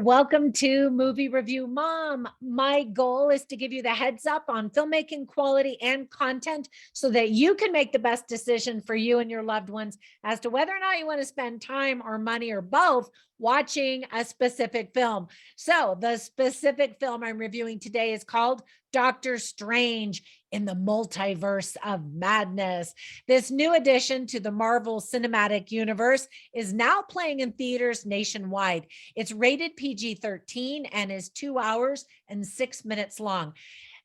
welcome to Movie Review Mom. My goal is to give you the heads up on filmmaking quality and content so that you can make the best decision for you and your loved ones as to whether or not you want to spend time or money or both watching a specific film. So the specific film I'm reviewing today is called Doctor Strange in the Multiverse of Madness. This new addition to the Marvel Cinematic Universe is now playing in theaters nationwide. It's rated PG-13 and is 2 hours and 6 minutes long.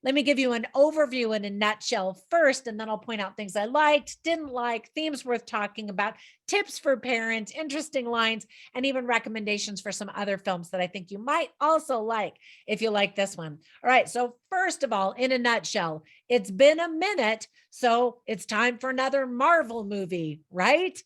Let me give you an overview in a nutshell first, and then I'll point out things I liked, didn't like, themes worth talking about, tips for parents, interesting lines, and even recommendations for some other films that I think you might also like if you like this one. All right, so first of all, in a nutshell, it's been a minute, so it's time for another Marvel movie, right?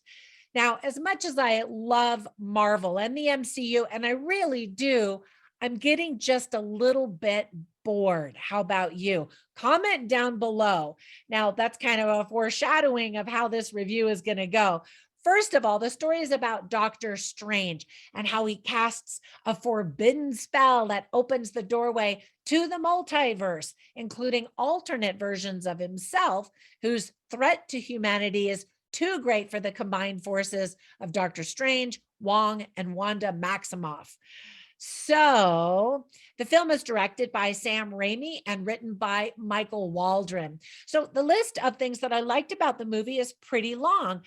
Now, as much as I love Marvel and the MCU, and I really do, I'm getting just a little bit bored. How about you? Comment down below. Now, that's kind of a foreshadowing of how this review is going to go. First of all, the story is about Doctor Strange and how he casts a forbidden spell that opens the doorway to the multiverse, including alternate versions of himself, whose threat to humanity is too great for the combined forces of Doctor Strange, Wong, and Wanda Maximoff. So the film is directed by Sam Raimi and written by Michael Waldron. So the list of things that I liked about the movie is pretty long.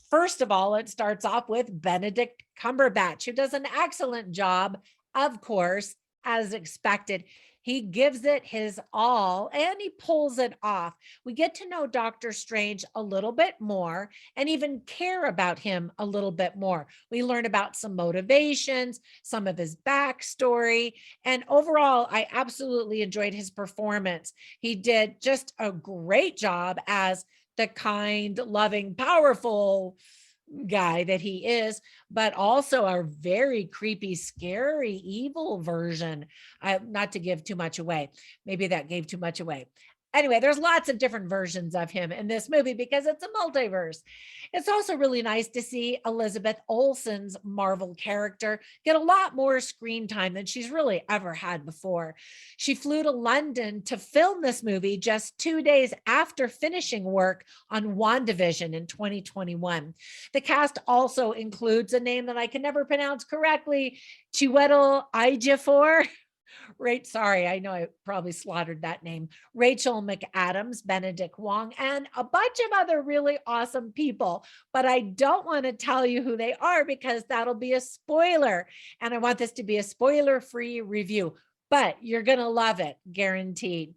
First of all, it starts off with Benedict Cumberbatch, who does an excellent job, of course, as expected. He gives it his all and he pulls it off. We get to know Doctor Strange a little bit more and even care about him a little bit more. We learn about some motivations, some of his backstory, and overall, I absolutely enjoyed his performance. He did just a great job as the kind, loving, powerful guy that he is, but also a very creepy, scary, evil version. Not to give too much away. Maybe that gave too much away. Anyway, there's lots of different versions of him in this movie because it's a multiverse. It's also really nice to see Elizabeth Olsen's Marvel character get a lot more screen time than she's really ever had before. She flew to London to film this movie just 2 days after finishing work on WandaVision in 2021. The cast also includes a name that I can never pronounce correctly, Chiwetel Ejiofor. Right, sorry, I know I probably slaughtered that name. Rachel McAdams, Benedict Wong, and a bunch of other really awesome people. But I don't want to tell you who they are because that'll be a spoiler. And I want this to be a spoiler-free review. But you're going to love it, guaranteed.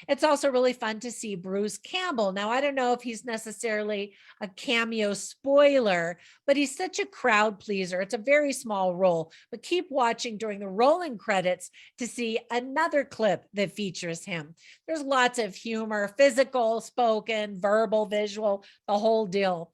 It's also really fun to see Bruce Campbell. Now, I don't know if he's necessarily a cameo spoiler, but he's such a crowd pleaser. It's a very small role, but keep watching during the rolling credits to see another clip that features him. There's lots of humor, physical, spoken, verbal, visual, the whole deal.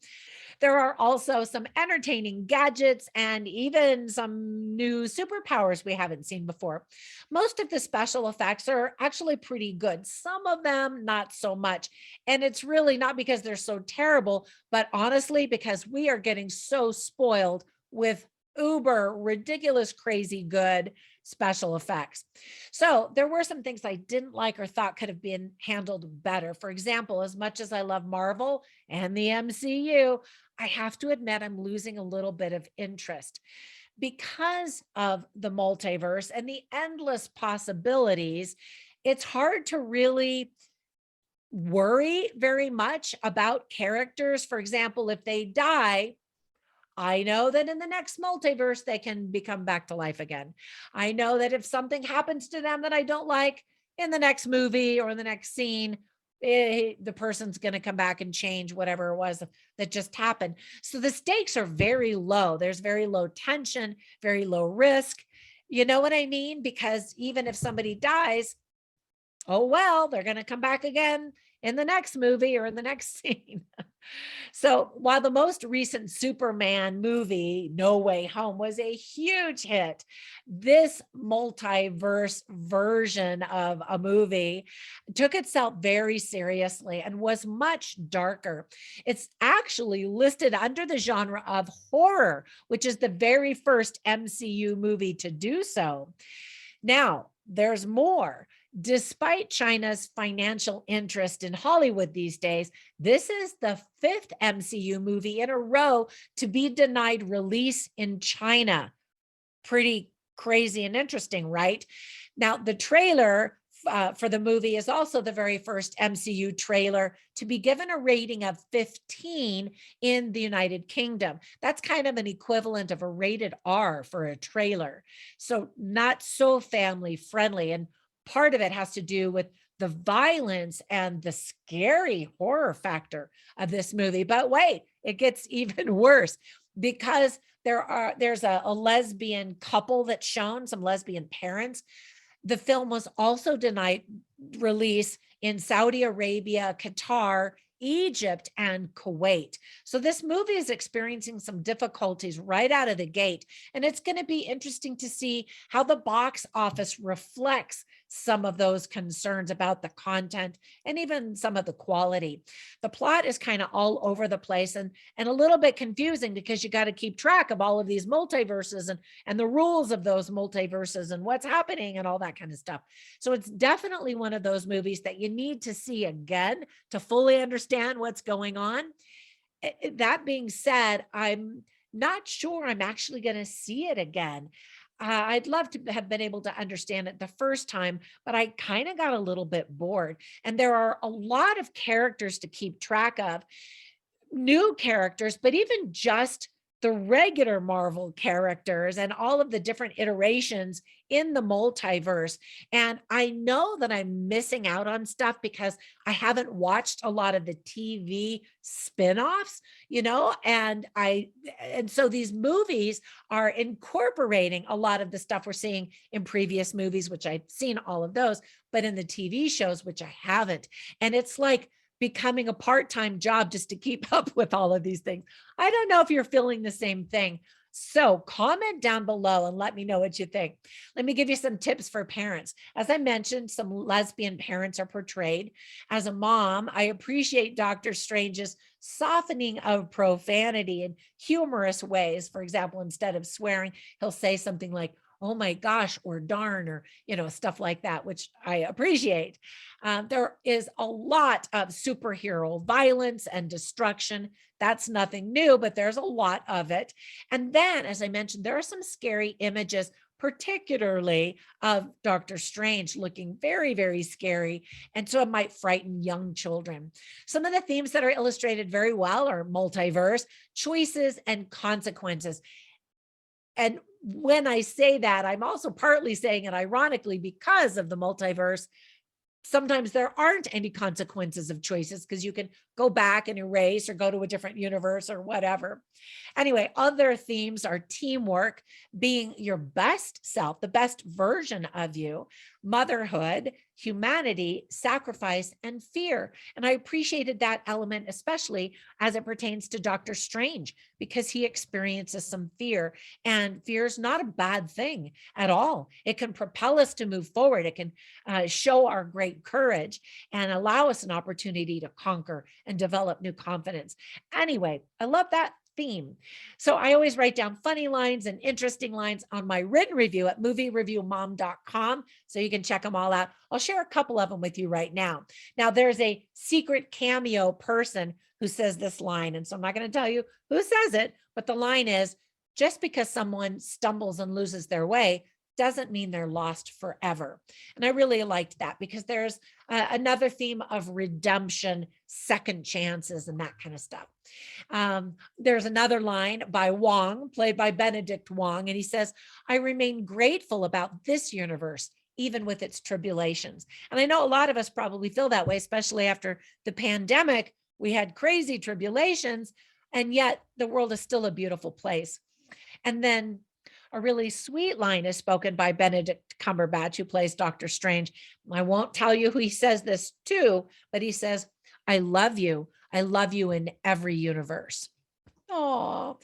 There are also some entertaining gadgets and even some new superpowers we haven't seen before. Most of the special effects are actually pretty good. Some of them, not so much. And it's really not because they're so terrible, but honestly, because we are getting so spoiled with uber ridiculous, crazy good special effects. So there were some things I didn't like or thought could have been handled better. For example, as much as I love Marvel and the MCU, I have to admit I'm losing a little bit of interest because of the multiverse and the endless possibilities. It's hard to really worry very much about characters. For example, if they die, I know that in the next multiverse, they can become back to life again. I know that if something happens to them that I don't like in the next movie or in the next scene, the person's going to come back and change whatever it was that just happened. So the stakes are very low. There's very low tension, very low risk. You know what I mean? Because even if somebody dies, oh, well, they're going to come back again in the next movie or in the next scene. So while the most recent Superman movie, No Way Home, was a huge hit, this multiverse version of a movie took itself very seriously and was much darker. It's actually listed under the genre of horror, which is the very first MCU movie to do so. Now, there's more. Despite China's financial interest in Hollywood these days, this is the fifth MCU movie in a row to be denied release in China. Pretty crazy and interesting, right? Now, the trailer for the movie is also the very first MCU trailer to be given a rating of 15 in the United Kingdom. That's kind of an equivalent of a rated R for a trailer. So not so family friendly. And part of it has to do with the violence and the scary horror factor of this movie. But wait, it gets even worse because there's a lesbian couple that's shown, some lesbian parents. The film was also denied release in Saudi Arabia, Qatar, Egypt, and Kuwait. So this movie is experiencing some difficulties right out of the gate. And it's going to be interesting to see how the box office reflects some of those concerns about the content and even some of the quality. The plot is kind of all over the place and a little bit confusing because you got to keep track of all of these multiverses and the rules of those multiverses and what's happening and all that kind of stuff. So it's definitely one of those movies that you need to see again to fully understand what's going on. That being said, I'm not sure I'm actually going to see it again. I'd love to have been able to understand it the first time, but I kind of got a little bit bored. And there are a lot of characters to keep track of, new characters, but even just the regular Marvel characters and all of the different iterations in the multiverse. And I know that I'm missing out on stuff because I haven't watched a lot of the TV spin-offs, and so these movies are incorporating a lot of the stuff we're seeing in previous movies, which I've seen all of those, but in the TV shows, which I haven't. And it's like becoming a part-time job just to keep up with all of these things. I don't know if you're feeling the same thing. So comment down below and let me know what you think. Let me give you some tips for parents. As I mentioned, some lesbian parents are portrayed. As a mom, I appreciate Dr. Strange's softening of profanity in humorous ways. For example, instead of swearing, he'll say something like, oh my gosh, or darn, or, stuff like that, which I appreciate. There is a lot of superhero violence and destruction. That's nothing new, but there's a lot of it. And then, as I mentioned, there are some scary images, particularly of Dr. Strange looking very, very scary. And so it might frighten young children. Some of the themes that are illustrated very well are multiverse, choices, and consequences. And when I say that, I'm also partly saying it ironically because of the multiverse. Sometimes there aren't any consequences of choices because you can go back and erase or go to a different universe or whatever. Anyway, other themes are teamwork, being your best self, the best version of you, motherhood, humanity, sacrifice, and fear. And I appreciated that element, especially as it pertains to Dr. Strange, because he experiences some fear, and fear is not a bad thing at all. It can propel us to move forward. It can show our great courage and allow us an opportunity to conquer and develop new confidence. Anyway, I love that theme. So I always write down funny lines and interesting lines on my written review at moviereviewmom.com. So you can check them all out. I'll share a couple of them with you right now. Now there's a secret cameo person who says this line. And so I'm not going to tell you who says it, but the line is, just because someone stumbles and loses their way doesn't mean they're lost forever. And I really liked that because there's another theme of redemption, second chances, and that kind of stuff. There's another line by Wong, played by Benedict Wong, and he says, I remain grateful about this universe, even with its tribulations. And I know a lot of us probably feel that way, especially after the pandemic. We had crazy tribulations, and yet the world is still a beautiful place. And then a really sweet line is spoken by Benedict Cumberbatch, who plays Dr. Strange. I won't tell you who he says this to, but he says, I love you. I love you in every universe. Oh,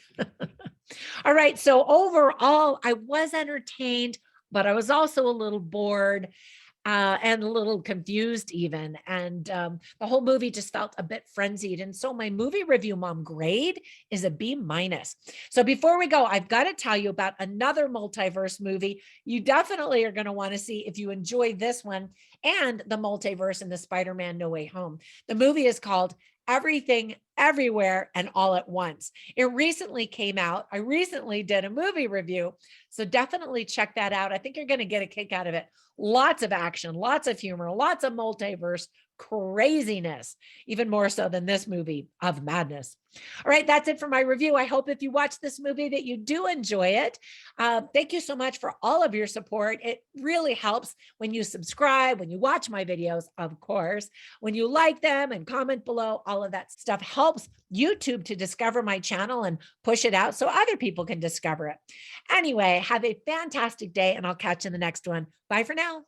all right. So overall, I was entertained, but I was also a little bored and a little confused even. And the whole movie just felt a bit frenzied. And so my movie review mom grade is a B minus. So before we go, I've got to tell you about another multiverse movie you definitely are going to want to see if you enjoy this one and the multiverse in the Spider-Man No Way Home. The movie is called Everything, Everywhere, and All at Once. It recently came out. I recently did a movie review, so definitely check that out. I think you're going to get a kick out of it. Lots of action, lots of humor, lots of multiverse craziness, even more so than this movie of madness. All right, that's it for my review. I hope if you watch this movie that you do enjoy it. Thank you so much for all of your support. It really helps when you subscribe, when you watch my videos, of course, when you like them and comment below. All of that stuff helps YouTube to discover my channel and push it out so other people can discover it. Anyway, have a fantastic day and I'll catch you in the next one. Bye for now.